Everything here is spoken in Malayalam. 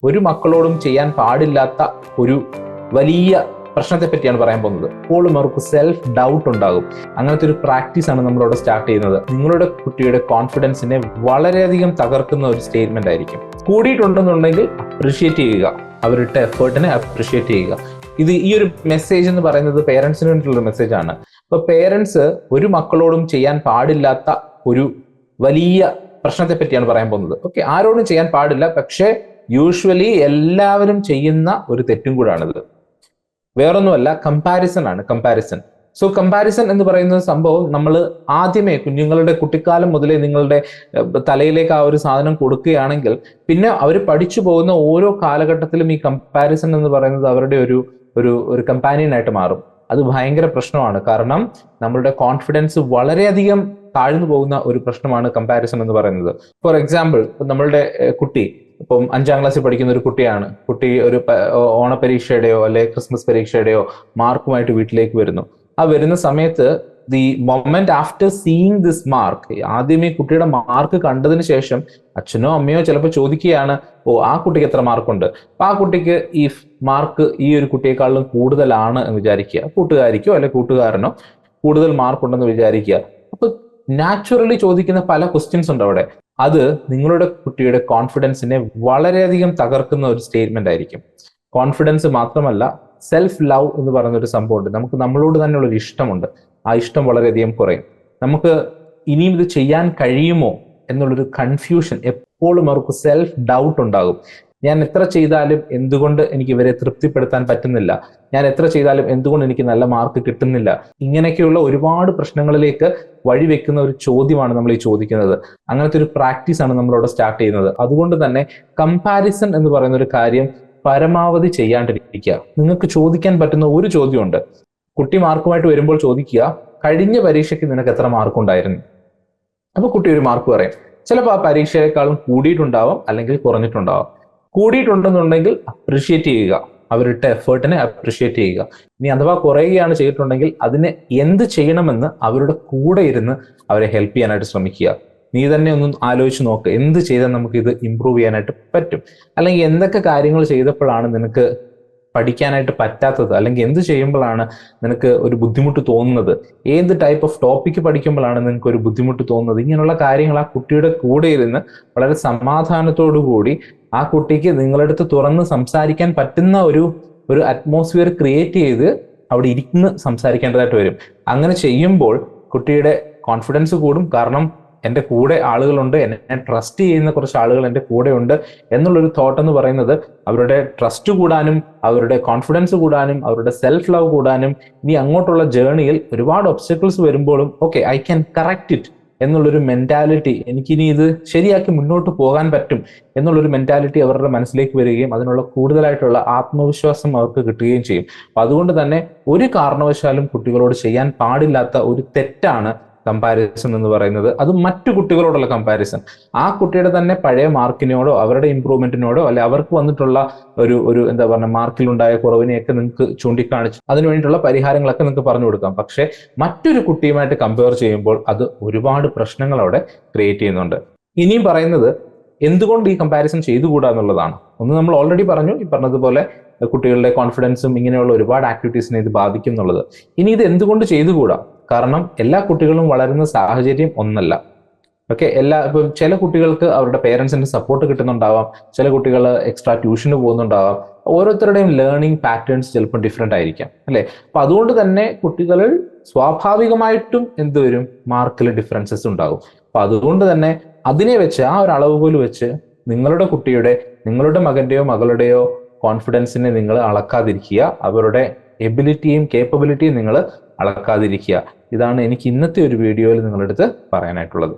ഒരു മക്കളോടും ചെയ്യാൻ പാടില്ലാത്ത ഒരു വലിയ പ്രശ്നത്തെ പറ്റിയാണ് പറയാൻ പോകുന്നത്. എപ്പോഴും അവർക്ക് സെൽഫ് ഡൗട്ട് ഉണ്ടാകും. അങ്ങനത്തെ ഒരു പ്രാക്ടീസ് ആണ് നമ്മളോട് സ്റ്റാർട്ട് ചെയ്യുന്നത്. നിങ്ങളുടെ കുട്ടിയുടെ കോൺഫിഡൻസിനെ വളരെയധികം തകർക്കുന്ന ഒരു സ്റ്റേറ്റ്മെന്റ് ആയിരിക്കും. കൂടിയിട്ടുണ്ടെന്നുണ്ടെങ്കിൽ അപ്രിഷിയേറ്റ് ചെയ്യുക, അവരുടെ എഫേർട്ടിനെ അപ്രിഷിയേറ്റ് ചെയ്യുക. ഈ ഒരു മെസ്സേജ് എന്ന് പറയുന്നത് പേരൻസിന് വേണ്ടിയിട്ടുള്ള മെസ്സേജ് ആണ്. അപ്പൊ പേരൻസ് ഒരു മക്കളോടും ചെയ്യാൻ പാടില്ലാത്ത ഒരു വലിയ പ്രശ്നത്തെ പറ്റിയാണ് പറയാൻ പോകുന്നത്. ഓക്കെ, ആരോടും ചെയ്യാൻ പാടില്ല, പക്ഷേ യൂഷ്വലി എല്ലാവരും ചെയ്യുന്ന ഒരു തെറ്റും കൂടാണിത്. വേറൊന്നുമല്ല, കമ്പാരിസൺ ആണ്. കമ്പാരിസൺ എന്ന് പറയുന്ന സംഭവം നമ്മൾ ആദ്യമേ കുഞ്ഞുങ്ങളുടെ കുട്ടിക്കാലം മുതലേ നിങ്ങളുടെ തലയിലേക്ക് ആ ഒരു സാധനം കൊടുക്കുകയാണെങ്കിൽ പിന്നെ അവർ പഠിച്ചു പോകുന്ന ഓരോ കാലഘട്ടത്തിലും ഈ കമ്പാരിസൺ എന്ന് പറയുന്നത് അവരുടെ ഒരു കമ്പാനിയൻ ആയിട്ട് മാറും. അത് ഭയങ്കര പ്രശ്നമാണ്. കാരണം നമ്മളുടെ കോൺഫിഡൻസ് വളരെയധികം താഴ്ന്നു പോകുന്ന ഒരു പ്രശ്നമാണ് കമ്പാരിസൺ എന്ന് പറയുന്നത്. ഫോർ എക്സാമ്പിൾ, നമ്മളുടെ കുട്ടി ഇപ്പം 5ാം ക്ലാസ്സിൽ പഠിക്കുന്ന ഒരു കുട്ടിയാണ്. കുട്ടി ഒരു ഓണപരീക്ഷയുടെയോ അല്ലെ ക്രിസ്മസ് പരീക്ഷയുടെയോ മാർക്കുമായിട്ട് വീട്ടിലേക്ക് വരുന്നു. ആ വരുന്ന സമയത്ത് the moment after seeing this mark, ആദ്യമേ കുട്ടിയുടെ മാർക്ക് കണ്ടതിന് ശേഷം അച്ഛനോ അമ്മയോ ചിലപ്പോൾ ചോദിക്കുകയാണ്, ആ കുട്ടിക്ക് എത്ര മാർക്കുണ്ട്. അപ്പൊ ആ കുട്ടിക്ക് ഈ മാർക്ക് ഈ ഒരു കുട്ടിയെക്കാളും കൂടുതലാണ് എന്ന് വിചാരിക്കുക. കൂട്ടുകാരിക്കോ അല്ലെ കൂട്ടുകാരനോ കൂടുതൽ മാർക്കുണ്ടെന്ന് വിചാരിക്കുക. അപ്പൊ നാച്ചുറലി ചോദിക്കുന്ന പല ക്വസ്റ്റ്യൻസ് ഉണ്ട് അവിടെ. അത് നിങ്ങളുടെ കുട്ടിയുടെ കോൺഫിഡൻസിനെ വളരെയധികം തകർക്കുന്ന ഒരു സ്റ്റേറ്റ്മെന്റ് ആയിരിക്കും. കോൺഫിഡൻസ് മാത്രമല്ല, സെൽഫ് ലവ് എന്ന് പറയുന്ന ഒരു സംഭവമുണ്ട്. നമുക്ക് നമ്മളോട് തന്നെയുള്ള ഒരു ഇഷ്ടമുണ്ട്. ആ ഇഷ്ടം വളരെയധികം കുറയും. നമുക്ക് ഇനിയും ഇത് ചെയ്യാൻ കഴിയുമോ എന്നുള്ളൊരു കൺഫ്യൂഷൻ, എപ്പോഴും അവർക്ക് സെൽഫ് ഡൗട്ട് ഉണ്ടാകും. ഞാൻ എത്ര ചെയ്താലും എന്തുകൊണ്ട് എനിക്ക് ഇവരെ തൃപ്തിപ്പെടുത്താൻ പറ്റുന്നില്ല, ഞാൻ എത്ര ചെയ്താലും എന്തുകൊണ്ട് എനിക്ക് നല്ല മാർക്ക് കിട്ടുന്നില്ല, ഇങ്ങനെയൊക്കെയുള്ള ഒരുപാട് പ്രശ്നങ്ങളിലേക്ക് വഴിവെക്കുന്ന ഒരു ചോദ്യമാണ് നമ്മൾ ഈ ചോദിക്കുന്നത്. അങ്ങനത്തെ ഒരു പ്രാക്ടീസ് ആണ് നമ്മളവിടെ സ്റ്റാർട്ട് ചെയ്യുന്നത്. അതുകൊണ്ട് തന്നെ കമ്പാരിസൺ എന്ന് പറയുന്ന ഒരു കാര്യം പരമാവധി ചെയ്യാണ്ടിരിക്കുക. നിങ്ങൾക്ക് ചോദിക്കാൻ പറ്റുന്ന ഒരു ചോദ്യമുണ്ട്. കുട്ടി മാർക്കുമായിട്ട് വരുമ്പോൾ ചോദിക്കുക, കഴിഞ്ഞ പരീക്ഷയ്ക്ക് നിനക്ക് എത്ര മാർക്കുണ്ടായിരുന്നു? അപ്പൊ കുട്ടി ഒരു മാർക്ക് പറയും. ചിലപ്പോൾ ആ പരീക്ഷയെക്കാളും കൂടിയിട്ടുണ്ടാവാം, അല്ലെങ്കിൽ കുറഞ്ഞിട്ടുണ്ടാവാം. കൂടിയിട്ടുണ്ടെന്നുണ്ടെങ്കിൽ അപ്രിഷിയേറ്റ് ചെയ്യുക, അവരുടെ എഫേർട്ടിനെ അപ്രിഷിയേറ്റ് ചെയ്യുക. ഇനി അഥവാ കുറയുകയാണ് ചെയ്തിട്ടുണ്ടെങ്കിൽ അതിന് എന്ത് ചെയ്യണമെന്ന് അവരുടെ കൂടെ ഇരുന്ന് അവരെ ഹെൽപ്പ് ചെയ്യാനായിട്ട് ശ്രമിക്കുക. നീ തന്നെ ഒന്ന് ആലോചിച്ച് നോക്ക്, എന്ത് ചെയ്താൽ നമുക്ക് ഇത് ഇമ്പ്രൂവ് ചെയ്യാനായിട്ട് പറ്റും, അല്ലെങ്കിൽ എന്തൊക്കെ കാര്യങ്ങൾ ചെയ്തപ്പോഴാണ് നിനക്ക് പഠിക്കാനായിട്ട് പറ്റാത്തത്, അല്ലെങ്കിൽ എന്ത് ചെയ്യുമ്പോഴാണ് നിനക്ക് ഒരു ബുദ്ധിമുട്ട് തോന്നുന്നത്, ഏത് ടൈപ്പ് ഓഫ് ടോപ്പിക്ക് പഠിക്കുമ്പോഴാണ് നിനക്ക് ഒരു ബുദ്ധിമുട്ട് തോന്നുന്നത്. ഇങ്ങനെയുള്ള കാര്യങ്ങൾ ആ കുട്ടിയുടെ കൂടെ ഇരുന്ന് വളരെ സമാധാനത്തോടു കൂടി ആ കുട്ടിക്ക് നിങ്ങളുടെ അടുത്ത് തുറന്ന് സംസാരിക്കാൻ പറ്റുന്ന ഒരു അറ്റ്മോസ്ഫിയർ ക്രിയേറ്റ് ചെയ്ത് അവിടെ ഇരിക്കുന്ന സംസാരിക്കേണ്ടതായിട്ട് വരും. അങ്ങനെ ചെയ്യുമ്പോൾ കുട്ടിയുടെ കോൺഫിഡൻസ് കൂടും. കാരണം എൻ്റെ കൂടെ ആളുകളുണ്ട്, എന്നെ ട്രസ്റ്റ് ചെയ്യുന്ന കുറച്ച് ആളുകൾ എൻ്റെ കൂടെ ഉണ്ട് എന്നുള്ളൊരു തോട്ട് എന്ന് പറയുന്നത് അവരുടെ ട്രസ്റ്റ് കൂടാനും അവരുടെ കോൺഫിഡൻസ് കൂടാനും അവരുടെ സെൽഫ് ലവ് കൂടാനും ഇനി അങ്ങോട്ടുള്ള ജേർണിയിൽ ഒരുപാട് ഒബ്സ്റ്റക്കിൾസ് വരുമ്പോഴും okay, I can correct it എന്നുള്ളൊരു മെന്റാലിറ്റി, എനിക്കിനി ഇത് ശരിയാക്കി മുന്നോട്ട് പോകാൻ പറ്റും എന്നുള്ളൊരു മെന്റാലിറ്റി അവരുടെ മനസ്സിലേക്ക് വരികയും അതിനുള്ള കൂടുതലായിട്ടുള്ള ആത്മവിശ്വാസം അവർക്ക് കിട്ടുകയും ചെയ്യും. അപ്പൊ അതുകൊണ്ട് തന്നെ ഒരു കാരണവശാലും കുട്ടികളോട് ചെയ്യാൻ പാടില്ലാത്ത ഒരു തെറ്റാണ് കമ്പാരിസൺ എന്ന് പറയുന്നത്. അത് മറ്റു കുട്ടികളോടുള്ള കമ്പാരിസൺ. ആ കുട്ടിയുടെ തന്നെ പഴയ മാർക്കിനോടോ അവരുടെ ഇമ്പ്രൂവ്മെന്റിനോടോ അല്ലെ അവർക്ക് വന്നിട്ടുള്ള ഒരു എന്താ പറയുക മാർക്കിലുണ്ടായ കുറവിനെയൊക്കെ നിങ്ങൾക്ക് ചൂണ്ടിക്കാണിച്ച് അതിനു വേണ്ടിയിട്ടുള്ള പരിഹാരങ്ങളൊക്കെ നിങ്ങൾക്ക് പറഞ്ഞു കൊടുക്കാം. പക്ഷെ മറ്റൊരു കുട്ടിയുമായിട്ട് കമ്പയർ ചെയ്യുമ്പോൾ അത് ഒരുപാട് പ്രശ്നങ്ങൾ അവിടെ ക്രിയേറ്റ് ചെയ്യുന്നുണ്ട്. ഇനിയും പറയുന്നത് എന്തുകൊണ്ട് ഈ കമ്പാരിസൺ ചെയ്തുകൂടാ എന്നുള്ളതാണ്. ഒന്ന് നമ്മൾ ഓൾറെഡി പറഞ്ഞു, ഈ പറഞ്ഞതുപോലെ കുട്ടികളുടെ കോൺഫിഡൻസും ഇങ്ങനെയുള്ള ഒരുപാട് ആക്ടിവിറ്റീസിനെ ഇത് ബാധിക്കും എന്നുള്ളത്. ഇനി ഇത് എന്തുകൊണ്ട് ചെയ്തുകൂടാ? കാരണം എല്ലാ കുട്ടികളും വളരുന്ന സാഹചര്യം ഒന്നല്ല. ഓക്കെ, ഇപ്പൊ ചില കുട്ടികൾക്ക് അവരുടെ പേരൻസിന്റെ സപ്പോർട്ട് കിട്ടുന്നുണ്ടാവാം, ചില കുട്ടികൾ എക്സ്ട്രാ ട്യൂഷന് പോകുന്നുണ്ടാവാം. ഓരോരുത്തരുടെയും ലേണിംഗ് പാറ്റേൺസ് ചിലപ്പോൾ ഡിഫറെന്റ് ആയിരിക്കാം, അല്ലെ? അപ്പൊ അതുകൊണ്ട് തന്നെ കുട്ടികളിൽ സ്വാഭാവികമായിട്ടും എന്തുവരും, മാർക്കിൽ ഡിഫറൻസസ് ഉണ്ടാകും. അപ്പൊ അതുകൊണ്ട് തന്നെ അതിനെ വെച്ച് ആ ഒരു അളവുകോൽ വെച്ച് നിങ്ങളുടെ മകന്റെയോ മകളുടെയോ കോൺഫിഡൻസിനെ നിങ്ങൾ അളക്കാതിരിക്കുക, അവരുടെ എബിലിറ്റിയും കേപ്പബിലിറ്റിയും നിങ്ങൾ അളക്കാതിരിക്കുക. ഇതാണ് എനിക്ക് ഇന്നത്തെ ഒരു വീഡിയോയിൽ നിങ്ങളുടെ അടുത്ത് പറയാനായിട്ടുള്ളത്.